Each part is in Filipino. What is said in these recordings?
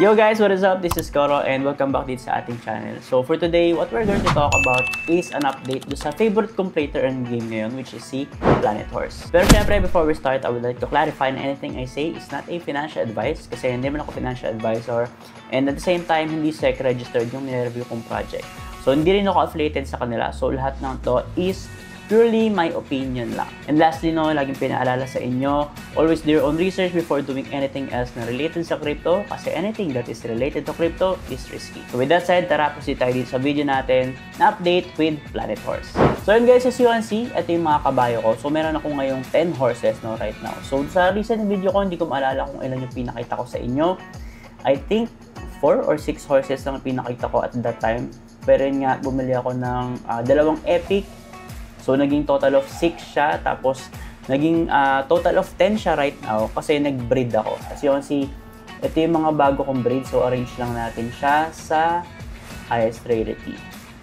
Yo guys, what is up? This is Koro and welcome back dito sa ating channel. So for today, what we're going to talk about is an update do sa favorite kong play to earn game ngayon, which is si Planet Horse. Pero syempre, before we start, I would like to clarify na anything I say is not a financial advice kasi hindi man ako financial advisor, and at the same time, hindi SEC registered yung nire-review kong project. So hindi rin ako affiliated sa kanila, so lahat ng to is purely my opinion lang. And lastly, laging pinaalala sa inyo, always do your own research before doing anything else na related sa crypto kasi anything that is related to crypto is risky. So with that said, tara proceed tayo dito sa video natin na update with Planet Horse. So yun guys, as you can see, ito yung mga kabayo ko. So meron ako ngayong 10 horses right now. So sa recent video ko, hindi ko maalala kung ilan yung pinakita ko sa inyo. I think 4 or 6 horses lang pinakita ko at that time. Pero yun nga, bumili ako ng dalawang epic. So, naging total of 6 siya. Tapos, naging total of 10 siya right now kasi nag-breed ako. As you can see, ito yung mga bago kong breed. So, arrange lang natin siya sa highest rarity.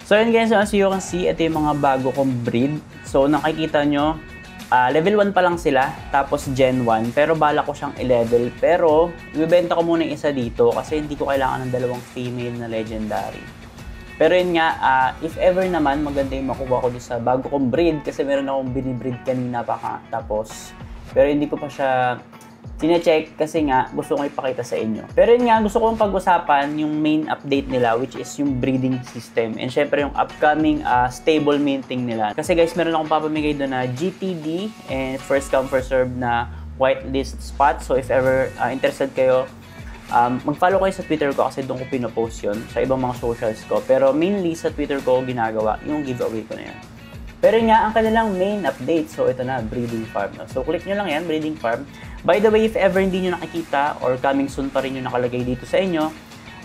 So, yun guys, as you can see, ito yung mga bago kong breed. So, nakikita nyo, level 1 pa lang sila. Tapos, Gen 1. Pero, bala ko siyang i-level. Pero, ibibenta ko muna yung isa dito kasi hindi ko kailangan ng dalawang female na legendary. Pero yun nga, if ever naman, maganda yung makuha ko doon sa bago kong breed kasi meron akong binibreed kanina pa tapos. Pero hindi ko pa siya sinecheck kasi nga gusto kong ipakita sa inyo. Pero yun nga, gusto kong pag-usapan yung main update nila which is yung breeding system. And syempre yung upcoming stable minting nila. Kasi guys, meron akong papamigay doon na GTD and first come first serve na whitelist spot. So if ever interested kayo, mag-follow kayo sa Twitter ko kasi doon ko pinopost yun sa ibang mga socials ko. Pero mainly sa Twitter ko ginagawa yung giveaway ko na yan. Pero nga, ang kanilang main update, so ito na, breeding farm. So click nyo lang yan, breeding farm. By the way, if ever hindi nyo nakikita or coming soon pa rin yung nakalagay dito sa inyo,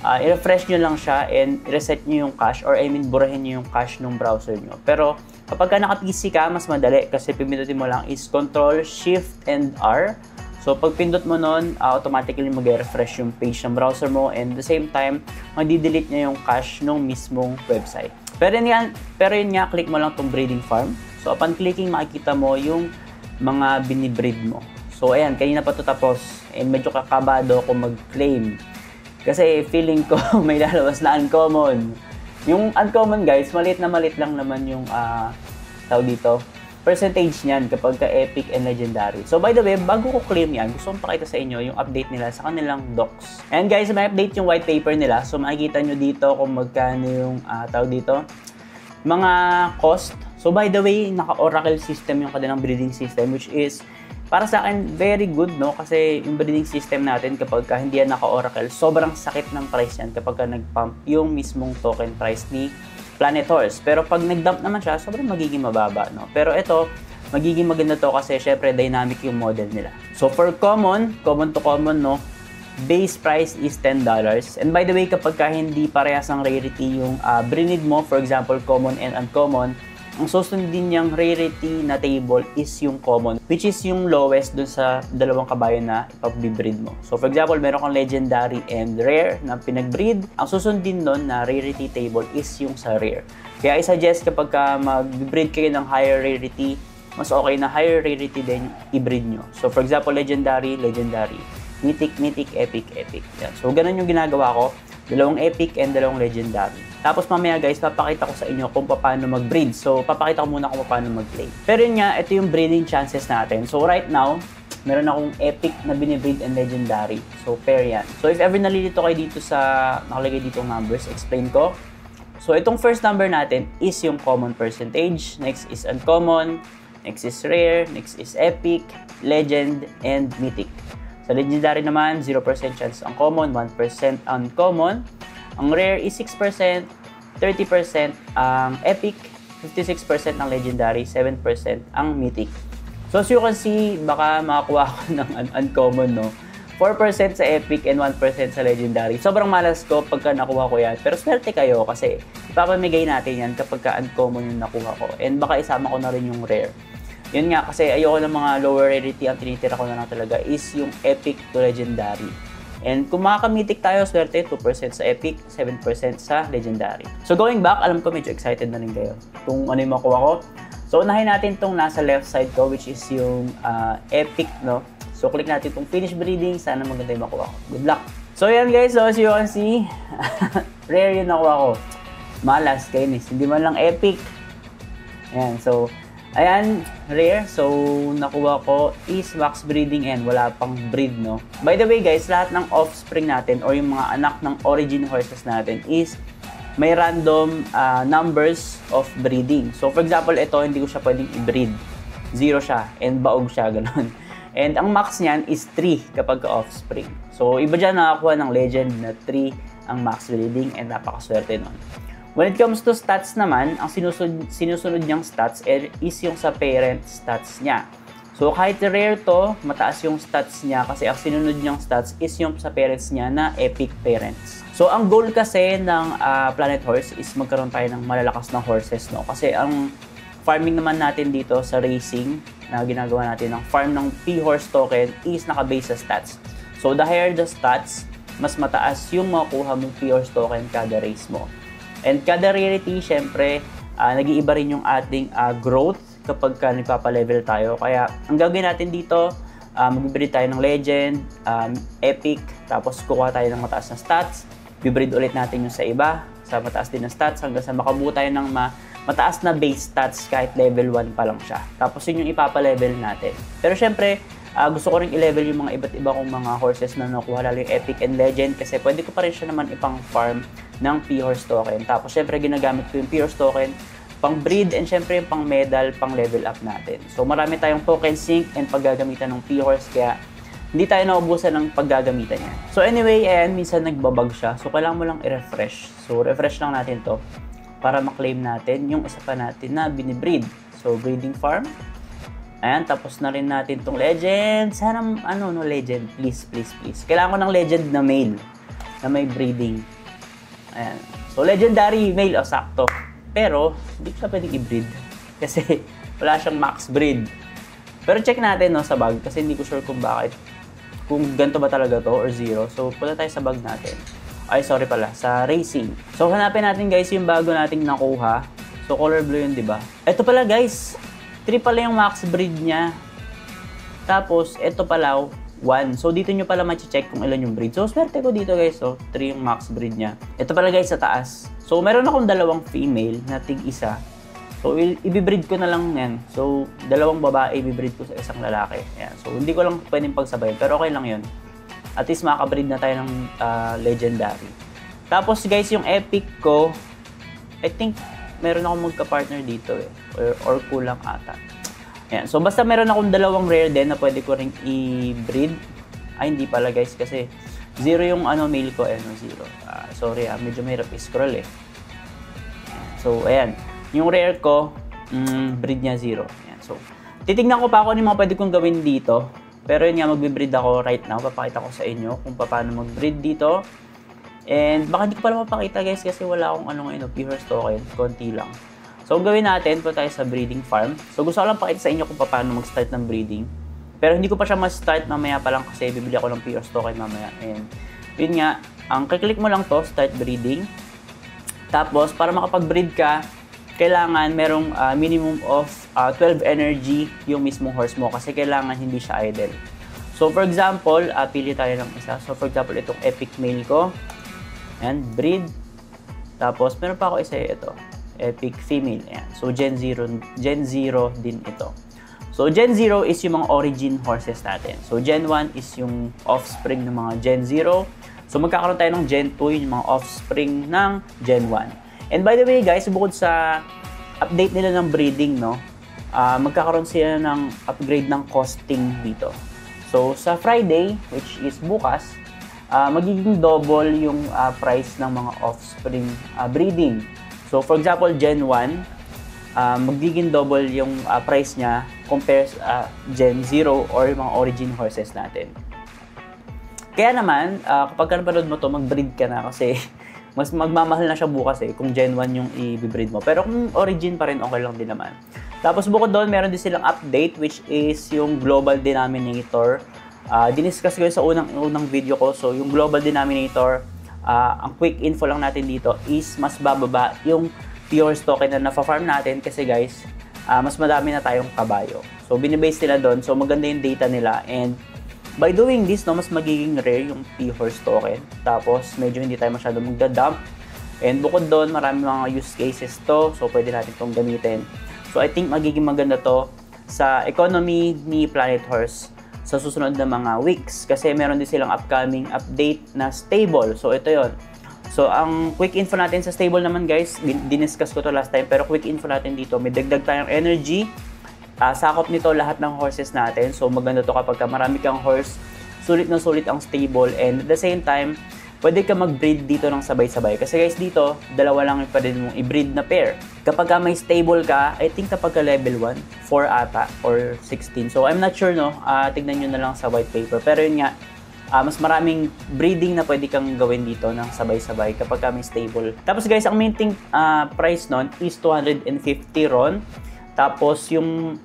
i-refresh nyo lang siya and reset nyo yung cache or I mean, burahin nyo yung cache ng browser nyo. Pero kapag ka naka-PC ka, mas madali kasi pipindutin mo lang is Control, Shift, and R. So, pag pindot mo nun, automatically mag-refresh yung page ng browser mo and at the same time, mag-delete niya yung cache ng mismong website. Pero yun nga, click mo lang tong breeding farm. So, upon clicking, makikita mo yung mga binibreed mo. So, ayan, kanina pa ito tapos and medyo kakabado ako mag-claim. Kasi feeling ko may lalabas na uncommon. Yung uncommon guys, malit lang naman yung tawag dito. Percentage niyan kapag ka epic and legendary. So by the way, bago ko claim yan, gusto kong pakita sa inyo yung update nila sa kanilang docs. And guys, may update yung white paper nila. So makikita nyo dito kung magkano yung tawag dito, mga cost. So by the way, naka-Oracle system yung kanilang breeding system which is para sa akin very good, no? Kasi yung breeding system natin kapag ka hindi yan naka-Oracle, sobrang sakit ng price yan kapag ka nag-pump yung mismong token price ni Planet Horse. Pero pag nag-dump naman siya, sobrang magiging mababa, no? Pero ito, magiging maganda to kasi syempre dynamic yung model nila. So for common to common, no? Base price is $10. And by the way, kapag ka hindi parehas ang rarity yung breed mo, for example, common and uncommon, ang susundin niyang rarity na table is yung common, which is yung lowest dun sa dalawang kabayo na ipag-breed mo. So for example, meron kang legendary and rare na pinag-breed. Ang susundin nun na rarity table is yung sa rare. Kaya I-suggest kapag ka mag-breed kayo ng higher rarity, mas okay na higher rarity din i-breed nyo. So for example, legendary, mythic, epic. Yan. So ganun yung ginagawa ko. Dalawang epic and dalawang legendary. Tapos mamaya guys, papakita ko sa inyo kung paano mag-breed. So, papakita ko muna kung paano mag-play. Pero yun nga, ito yung breeding chances natin. So, right now, meron akong epic na binibreed and legendary. So, pair yan. So, if ever nalilito kayo dito sa nakalagay ditong numbers, explain ko. So, itong first number natin is yung common percentage. Next is uncommon. Next is rare. Next is epic, legend, and mythic. Sa legendary naman, 0% chance ang common, 1% uncommon. Ang rare is 6%, 30% ang epic, 56% ang legendary, 7% ang mythic. So as you can see, baka makakuha ko ng uncommon, no? 4% sa epic and 1% sa legendary. Sobrang malas ko pagka nakuha ko yan. Pero swerte kayo kasi ipapamigay natin yan kapag ka uncommon yung nakuha ko. And baka isama ko na rin yung rare. Yun nga, kasi ayoko ng mga lower rarity, ang tinitira ko na lang talaga is yung epic to legendary. And kung makaka-mythic tayo, swerte, 2% sa epic, 7% sa legendary. So going back, alam ko medyo excited na rin kayo kung ano yung makuha ko. So unahin natin itong nasa left side ko, which is yung epic, no? So click natin itong finish breeding, sana maganda yung makuha ko. Good luck! So yan guys, so as you can see, rare yung nakuha ko. Malas, kainis. Hindi man lang epic. Ayan, so, ayan, rare. So, nakuha ko is max breeding and wala pang breed, no? By the way guys, lahat ng offspring natin or yung mga anak ng origin horses natin is may random numbers of breeding. So, for example, ito, hindi ko siya pwedeng i-breed. 0 siya and baog siya, ganun. And ang max niyan is 3 kapag offspring. So, iba dyan nakakuha ng legend na 3 ang max breeding and napakaswerte nun. When it comes to stats naman, ang sinusunod niyang stats is yung sa parent stats niya. So, kahit rare to, mataas yung stats niya kasi ang sinunod niyang stats is yung sa parents niya na epic parents. So, ang goal kasi ng Planet Horse is magkaroon tayo ng malalakas na horses, no? Kasi ang farming naman natin dito sa racing na ginagawa natin ng farm ng P-Horse token is nakabase sa stats. So, the higher the stats, mas mataas yung makukuha mong P-Horse token kada race mo. And kada rarity, syempre, nag-iiba rin yung ating growth kapag nagpapa-level tayo. Kaya, ang gagawin natin dito, mag-breed tayo ng legend, epic, tapos kukuha tayo ng mataas na stats, bibreed ulit natin yung sa iba, sa mataas din na stats, hanggang sa makabuo tayo ng mataas na base stats kahit level 1 pa lang siya. Tapos yun yung ipapa-level natin. Pero syempre, gusto ko rin i-level yung mga iba't iba kong mga horses na nakuha, lalo yung epic and legend, kasi pwede ko pa rin siya naman ipang farm ng P-Horse token. Tapos syempre ginagamit ko yung P-Horse token pang breed and syempre yung pang medal, pang level up natin. So marami tayong token sync and paggagamitan ng P-Horse, kaya hindi tayo naubusan ng paggagamitan niya. So anyway, ayan, minsan nagbabag siya. So kailangan mo lang i-refresh. So refresh lang natin to para maklaim natin yung isa pa natin na binibreed. So breeding farm. Ayan, tapos na rin natin tong legend. Sana legend, please. Kailangan ko ng legend na male na may breeding. Ayan. So, legendary male, sakto. Pero, hindi ko siya pwedeng i-breed. Kasi, wala siyang max breed. Pero check natin, no, sa bag. Kasi hindi ko sure kung bakit. Kung ganito ba talaga to or 0. So, punta tayo sa bag natin. Ay, sorry pala. Sa racing. So, hanapin natin, guys, yung bago nating nakuha. So, color blue yun, diba? Ito pala, guys. 3 pala yung max breed niya. Tapos, ito pala, 1. So, dito nyo pala ma-check kung ilan yung breed. So, swerte ko dito guys. So, 3 yung max breed niya. Ito pala guys sa taas. So, meron akong 2 female na tig-isa. So, i-breed ko na lang yan. So, 2 babae i-breed ko sa isang lalaki. Ayan. So, hindi ko lang pwedeng pagsabayin. Pero okay lang yun. At least makaka-breed na tayo ng legendary. Tapos guys, yung epic ko, I think, meron akong magka-partner dito eh. Or kulang ata. Ayan. So, basta meron akong 2 rare din na pwede ko ring i-breed. Ay, hindi pala guys kasi 0 yung male ko. Ayan, 0. Sorry medyo mahirap i-scroll eh. So, ayan. Yung rare ko, breed niya 0. Ayan. So, titignan ko pa ako ano yung mga pwede kong gawin dito. Pero yun nga, magbe-breed ako right now. Papakita ko sa inyo kung paano mag-breed dito. And baka hindi ko pala mapakita guys kasi wala akong P-Horse token. Konti lang. So, gawin natin, punta tayo sa breeding farm. So, gusto ko lang pakita sa inyo kung paano mag-start ng breeding. Pero hindi ko pa siya ma-start mamaya pa lang kasi bibili ako ng P-Horse token mamaya. And yun nga, ang kiklik mo lang to, start breeding. Tapos, para makapag-breed ka, kailangan merong minimum of 12 energy yung mismong horse mo kasi kailangan hindi siya idle. So, for example, pili tayo ng isa. So, for example, itong epic male ko. Ayan, breed. Tapos, meron pa ako isa ito. Epic female. Ayan. So, Gen 0 din ito. So, Gen 0 is yung mga origin horses natin. So, Gen 1 is yung offspring ng mga Gen 0. So, magkakaroon tayo ng Gen 2, yung mga offspring ng Gen 1. And by the way, guys, bukod sa update nila ng breeding, no, magkakaroon sila ng upgrade ng costing dito. So, sa Friday, which is bukas, magiging double yung price ng mga offspring breeding. So, for example, Gen 1, magiging double yung price niya compared sa Gen 0 or yung mga origin horses natin. Kaya naman, kapag napanood mo to, mag-breed ka na kasi mas magmamahal na siya bukas kung Gen 1 yung i-breed mo. Pero kung origin pa rin, okay lang din naman. Tapos bukod doon, meron din silang update which is yung global denominator. Diniscuss ko yun sa unang video ko. So, yung global denominator, ang quick info lang natin dito is mas bababa yung P-Horse token na nafa-farm natin kasi guys, mas madami na tayong kabayo. So, binibase nila doon. So, maganda yung data nila and By doing this, no, mas magiging rare yung P-Horse token. Tapos, medyo hindi tayo masyado magda-dump. And bukod doon, marami mga use cases to. So, pwede natin itong gamitin. So, I think magiging maganda to sa economy ni Planet Horse sa susunod na mga weeks. Kasi meron din silang upcoming update na stable. So, ito yon. So, ang quick info natin sa stable naman guys, diniscuss ko to last time, pero quick info natin dito, may dagdag tayong energy. Sakop nito lahat ng horses natin. So, maganda to kapag marami kang horse, sulit na sulit ang stable. And at the same time, pwede ka mag-breed dito ng sabay-sabay. Kasi guys, dito, dalawa lang yung pwede mong i-breed na pair. Kapag may stable ka, I think kapag level 1, 4 ata, or 16. So, I'm not sure, no? Tignan nyo na lang sa white paper. Pero yun nga, mas maraming breeding na pwede kang gawin dito ng sabay-sabay kapag may stable. Tapos guys, ang minting price nun is 250 RON. Tapos yung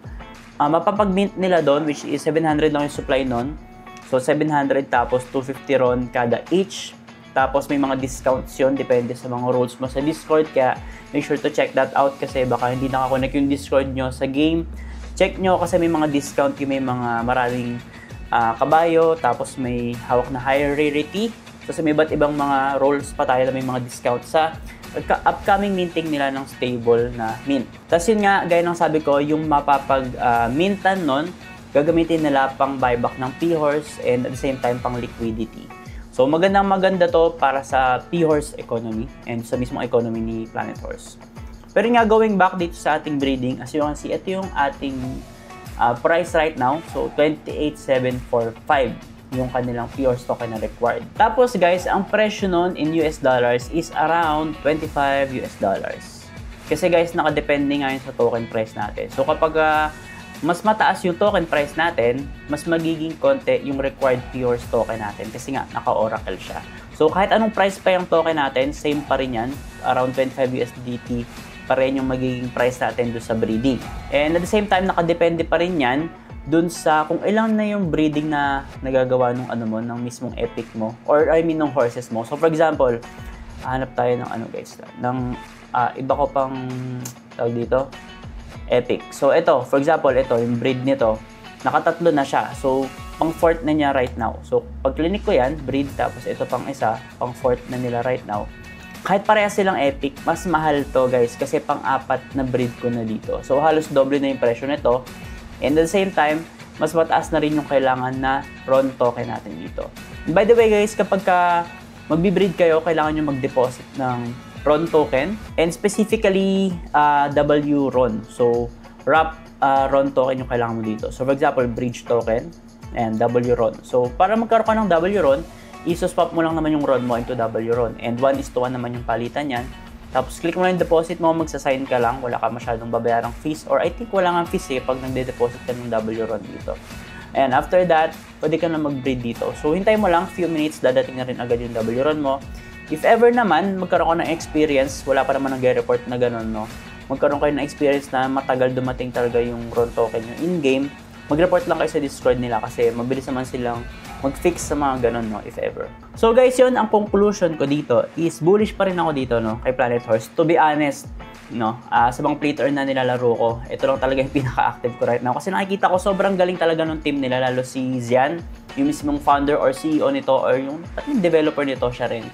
mapapag-mint nila doon, which is 700 lang yung supply nun. So 700 tapos 250 RON kada each. Tapos may mga discounts yun, depende sa mga rules mo sa Discord. Kaya make sure to check that out kasi baka hindi nakakonect yung Discord nyo sa game. Check nyo kasi may mga discount yung may mga maraming kabayo. Tapos may hawak na higher rarity. So may iba't ibang mga roles pa tayo na may mga discount sa upcoming minting nila ng stable na mint. Tapos yun nga, gaya ng sabi ko, yung mapapag-mintan nun, gagamitin nila pang buyback ng P-Horse and at the same time pang liquidity. So maganda to para sa P-Horse economy and sa mismong economy ni Planet Horse. Pero nga going back dito sa ating breeding, as you can see, ito yung ating price right now. So 28,745 yung kanilang P-Horse token na required. Tapos guys, ang presyo nun in US dollars is around 25 US dollars. Kasi guys, nakadepende nga yun sa token price natin. So kapag mas mataas yung token price natin, mas magiging konti yung required P-Horse token natin kasi nga naka-oracle siya. So kahit anong price pa yung token natin, same pa rin yan, around 25 USDT pa rin yung magiging price natin doon sa breeding. And at the same time, nakadepende pa rin yan dun sa kung ilang na yung breeding na nagagawa nung ng mismong epic mo or I mean ng horses mo. So for example, hanap tayo ng guys, ng iba ko pang tawag dito, epic. So ito, for example, ito yung breed nito, nakatatlo na siya. So pang fourth na niya right now. So pag clinic ko yan, breed, tapos ito pang isa, pang fourth na nila right now. Kahit parehas silang epic, mas mahal to guys kasi pang apat na breed ko na dito. So halos doble na yung presyo nito. And at the same time, mas mataas na rin yung kailangan na RON token natin dito. And by the way guys, kapag magbi-breed kayo, kailangan nyo mag-deposit ng RON token and specifically W-RON. So, wrap RON token yung kailangan mo dito. So, for example, bridge token and W-RON. So, para magkaroon ka ng W-RON, iso-swap mo lang naman yung RON mo into W-RON. And 1:1 naman yung palitan yan. Tapos, click mo na yung deposit mo, magsasign ka lang, wala ka masyadong babayarang fees, or I think wala nga fees pag nagde-deposit ka ng W-RON dito. And after that, pwede ka na mag-breed dito. So, hintay mo lang, few minutes, dadating na rin agad yung W-RON mo. If ever naman, magkaroon ka ng experience, wala pa naman nag-report na gano'n, no? Magkaroon kayo ng experience na matagal dumating talaga yung RON token yung in-game, mag-report lang kayo sa Discord nila kasi mabilis naman silang mag-fix sa mga ganun, no, if ever. So guys, yun, ang conclusion ko dito is bullish pa rin ako dito, no, kay Planet Horse. To be honest, no, sa mga play to earn na nilalaro ko, ito lang talaga yung pinaka-active ko right now. Kasi nakikita ko sobrang galing talaga ng team nila, lalo si Zian, yung mismong founder or CEO nito, or yung developer nito, siya rin.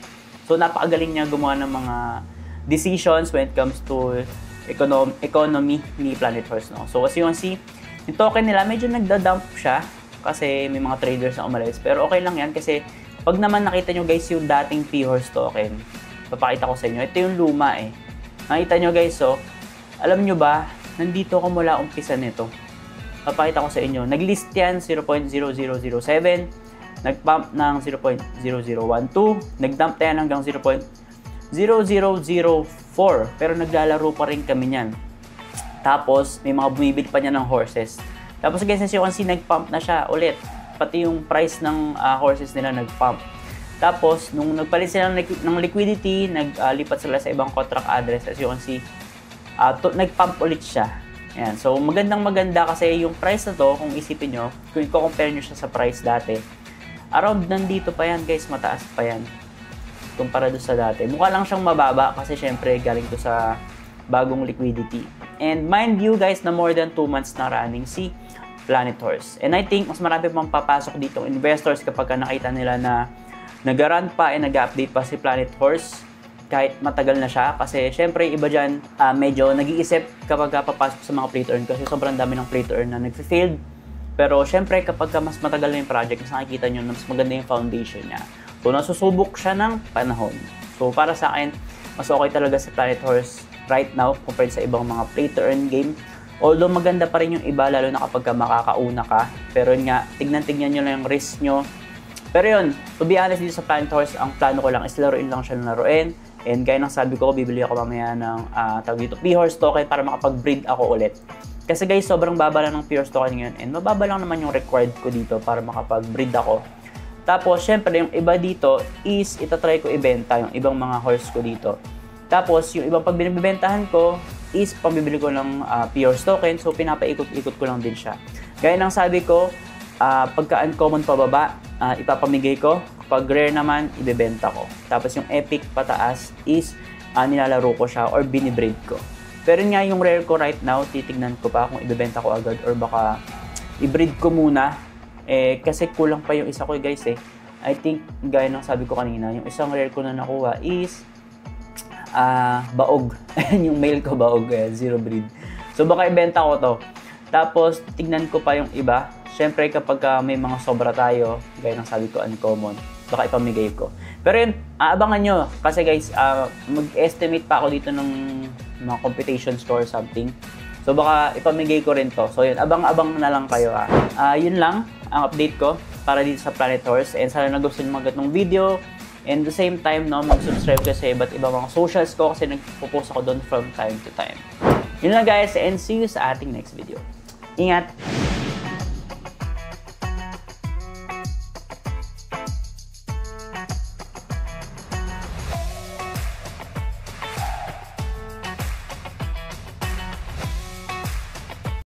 So napakagaling niya gumawa ng mga decisions when it comes to economy ni Planet Horse, no. So as you can see, yung token nila medyo nagda-dump siya kasi may mga traders na umalis. Pero okay lang yan kasi pag naman nakita nyo guys yung dating P-Horse token, papakita ko sa inyo. Ito yung luma eh. Nakita nyo guys, so, alam nyo ba, nandito ko mula umpisa nito. Papakita ko sa inyo. Nag-list yan 0.0007, nag-pump ng 0.0012, nag-dump yan hanggang 0.0004, pero naglalaro pa rin kami niyan. Tapos, may mga bumibili pa niya ng horses. Tapos guys, as you can see, nag-pump na siya ulit. Pati yung price ng horses nila nag-pump. Tapos, nung nagpalit sila ng liquidity, naglipat sila sa ibang contract address. As you can see, nag-pump ulit siya. Ayan. So, magandang-maganda kasi yung price na to, kung isipin nyo, kung i-compare nyo siya sa price dati, around nandito pa yan guys, mataas pa yan. Kumpara doon sa dati. Mukha lang siyang mababa kasi syempre galing to sa bagong liquidity. And mind you guys na more than 2 months na running si Planet Horse. And I think mas marami pang papasok dito investors kapag nakita nila na nag-run pa and nag-update pa si Planet Horse kahit matagal na siya. Kasi syempre iba dyan medyo nag-iisip kapag papasok sa mga play to earn kasi sobrang dami ng play to earn na nag-failed. Pero syempre kapag mas matagal na yung project, mas nakikita nyo na mas maganda yung foundation niya. So nasusubok siya ng panahon. So para sa akin, mas okay talaga si Planet Horse right now compared sa ibang mga play to earn game. Although maganda pa rin yung iba lalo na kapag makakauna ka. Pero yun nga, tignan nyo lang yung risk nyo. Pero yun, to be honest dito sa Planet Horse, ang plano ko lang is laruin lang siya ng laruin. And gaya ng sabi ko, bibili ako mamaya ng tawag dito, P-Horse token para makapag-breed ako ulit. Kasi guys, sobrang baba lang ng P-Horse token ngayon. And mababa lang naman yung required ko dito para makapag-breed ako. Tapos, syempre, yung iba dito is itatry ko ibenta yung ibang mga horse ko dito. Tapos, yung ibang pag binibentahan ko is pambibili ko ng P-Horse token. So, pinapaikot-ikot ko lang din siya. Gaya ng sabi ko, pagka uncommon pababa, ipapamigay ko. Pag rare naman, ibebenta ko. Tapos, yung epic pataas is nilalaro ko siya or binibreed ko. Pero nga yung rare ko right now, titignan ko pa kung ibebenta ko agad or baka i-breed ko muna. Kasi kulang pa yung isa ko guys eh. I think, gaya ng sabi ko kanina, yung isang rare ko na nakuha is baog. Yung male ko baog, zero breed. So baka ibenta ko to. Tapos, tignan ko pa yung iba. Siyempre kapag may mga sobra tayo, gaya ng sabi ko uncommon, baka ipamigay ko. Pero yun, aabangan nyo. Kasi guys, mag-estimate pa ako dito ng mga computation score or something. So baka ipamigay ko rin to. So yun, abang-abang na lang kayo ha. Yun lang ang update ko para dito sa Planet Horse. And sana nagustuhan nyo mag-get ng video. And the same time, no, mag-subscribe kasi iba't ibang mga socials ko kasi nagpo-post ako doon from time to time. Yun lang guys, and see you sa ating next video. Ingat!